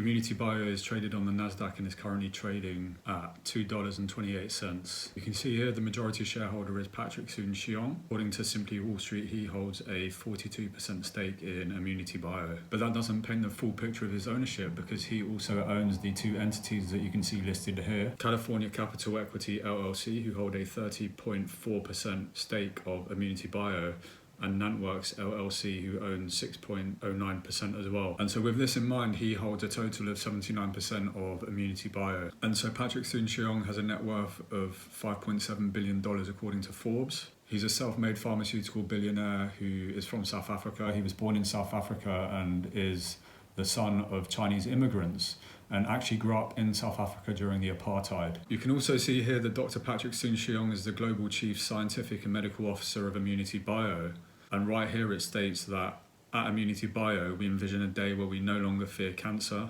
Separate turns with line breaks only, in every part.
ImmunityBio is traded on the Nasdaq and is currently trading at $2.28. You can see here the majority shareholder is Patrick Soon-Shiong. According to Simply Wall Street, he holds a 42% stake in ImmunityBio. But that doesn't paint the full picture of his ownership, because he also owns the two entities that you can see listed here. California Capital Equity LLC, who hold a 30.4% stake of ImmunityBio, and Nantworks LLC, who owns 6.09% as well. And so with this in mind, he holds a total of 79% of ImmunityBio. And so Patrick Soon-Shiong has a net worth of $5.7 billion according to Forbes. He's a self-made pharmaceutical billionaire who is from South Africa. He was born in South Africa and is the son of Chinese immigrants, and actually grew up in South Africa during the apartheid. You can also see here that Dr. Patrick Soon-Shiong is the Global Chief Scientific and Medical Officer of ImmunityBio. And right here it states that at ImmunityBio, we envision a day where we no longer fear cancer,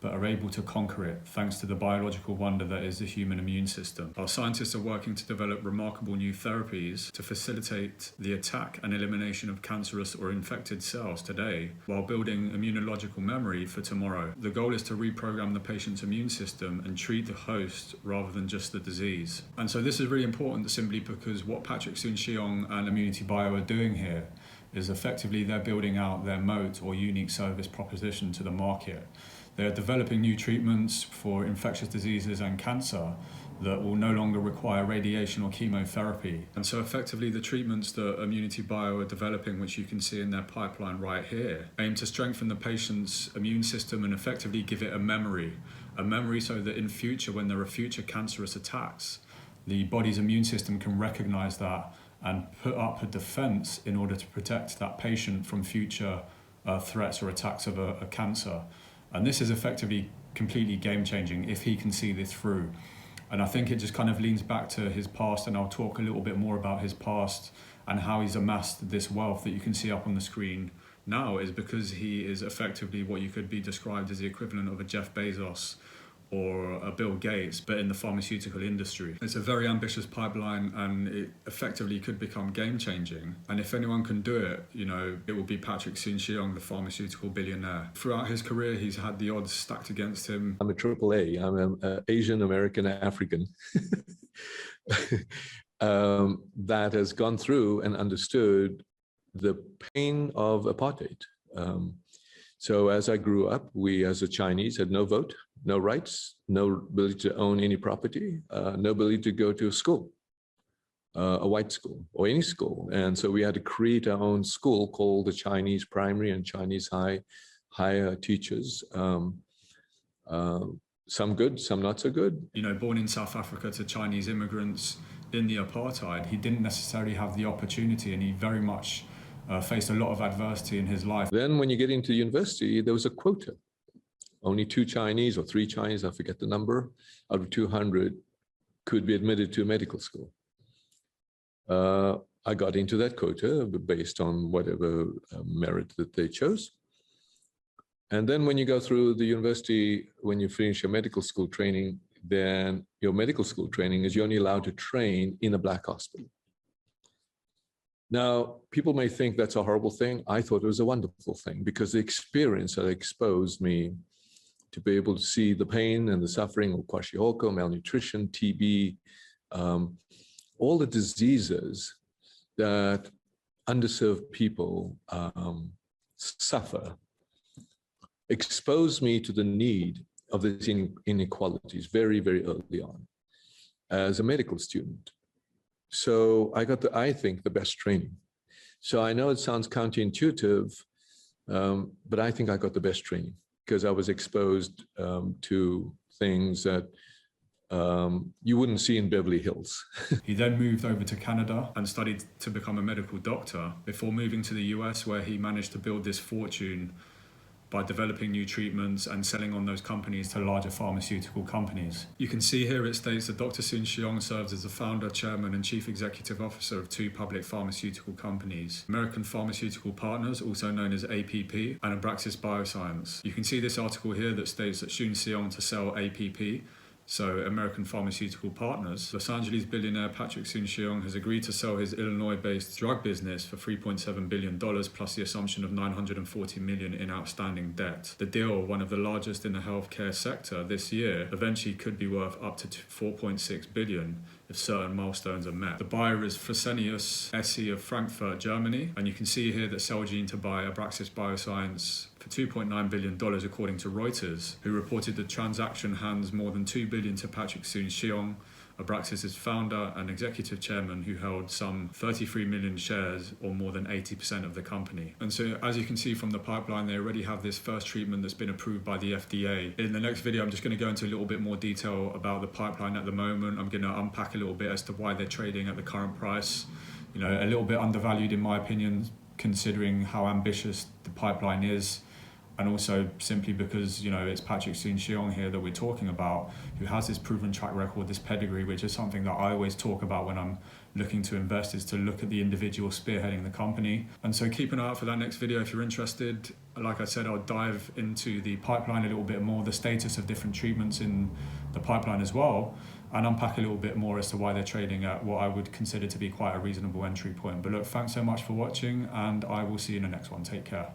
but are able to conquer it thanks to the biological wonder that is the human immune system. Our scientists are working to develop remarkable new therapies to facilitate the attack and elimination of cancerous or infected cells today, while building immunological memory for tomorrow. The goal is to reprogram the patient's immune system and treat the host rather than just the disease. And so this is really important simply because what Patrick Soon-Shiong and ImmunityBio are doing here is effectively they're building out their moat or unique service proposition to the market. They're developing new treatments for infectious diseases and cancer that will no longer require radiation or chemotherapy. And so effectively the treatments that ImmunityBio are developing, which you can see in their pipeline right here, aim to strengthen the patient's immune system and effectively give it a memory so that in future, when there are future cancerous attacks, the body's immune system can recognize that and put up a defense in order to protect that patient from future threats or attacks of a cancer. And this is effectively completely game-changing if he can see this through. And I think it just kind of leans back to his past, and I'll talk a little bit more about his past and how he's amassed this wealth that you can see up on the screen now, is because he is effectively what you could be described as the equivalent of a Jeff Bezos or a Bill Gates, but in the pharmaceutical industry. It's a very ambitious pipeline, and it effectively could become game-changing. And if anyone can do it, it will be Patrick Soon-Shiong, the pharmaceutical billionaire. Throughout his career, he's had the odds stacked against him.
I'm a AAA. I'm an Asian American African that has gone through and understood the pain of apartheid. So as I grew up, we as a Chinese had no vote, no rights, no ability to own any property, no ability to go to a school, a white school or any school. And so we had to create our own school called the Chinese primary and Chinese higher teachers. Some good, some not so good.
Born in South Africa to Chinese immigrants in the apartheid, he didn't necessarily have the opportunity, and he very much faced a lot of adversity in his life.
Then when you get into university, there was a quota. Only 2 Chinese or 3 Chinese, I forget the number, out of 200 could be admitted to a medical school. I got into that quota based on whatever merit that they chose. And then when you go through the university, when you finish your medical school training, then your medical school training is you're only allowed to train in a black hospital. Now, people may think that's a horrible thing. I thought it was a wonderful thing, because the experience had exposed me to be able to see the pain and the suffering of kwashiorkor, malnutrition, TB, all the diseases that underserved people suffer, exposed me to the need of these inequalities very, very early on as a medical student. So I got, I think, the best training. So I know it sounds counterintuitive, but I think I got the best training because I was exposed to things that you wouldn't see in Beverly Hills.
He then moved over to Canada and studied to become a medical doctor before moving to the US, where he managed to build this fortune by developing new treatments and selling on those companies to larger pharmaceutical companies. You can see here it states that Dr. Soon-Shiong serves as the founder, chairman, and chief executive officer of 2 public pharmaceutical companies, American Pharmaceutical Partners, also known as APP, and Abraxis Bioscience. You can see this article here that states that Soon-Shiong to sell APP So American Pharmaceutical Partners, Los Angeles billionaire Patrick Soon-Shiong has agreed to sell his Illinois-based drug business for $3.7 billion plus the assumption of $940 million in outstanding debt. The deal, one of the largest in the healthcare sector this year, eventually could be worth up to $4.6 billion if certain milestones are met. The buyer is Fresenius SE of Frankfurt, Germany, and you can see here that Celgene to buy Abraxis Bioscience for $2.9 billion according to Reuters, who reported the transaction hands more than $2 billion to Patrick Soon-Shiong, Abraxis' founder and executive chairman, who held some 33 million shares or more than 80% of the company. And so as you can see from the pipeline, they already have this first treatment that's been approved by the FDA. In the next video, I'm just going to go into a little bit more detail about the pipeline at the moment. I'm going to unpack a little bit as to why they're trading at the current price. You know, a little bit undervalued in my opinion, considering how ambitious the pipeline is. And also simply because, you know, it's Patrick Soon-Shiong here that we're talking about, who has this proven track record, this pedigree, which is something that I always talk about when I'm looking to invest, is to look at the individual spearheading the company. And so keep an eye out for that next video if you're interested. Like I said, I'll dive into the pipeline a little bit more, the status of different treatments in the pipeline as well, and unpack a little bit more as to why they're trading at what I would consider to be quite a reasonable entry point. But look, thanks so much for watching, and I will see you in the next one. Take care.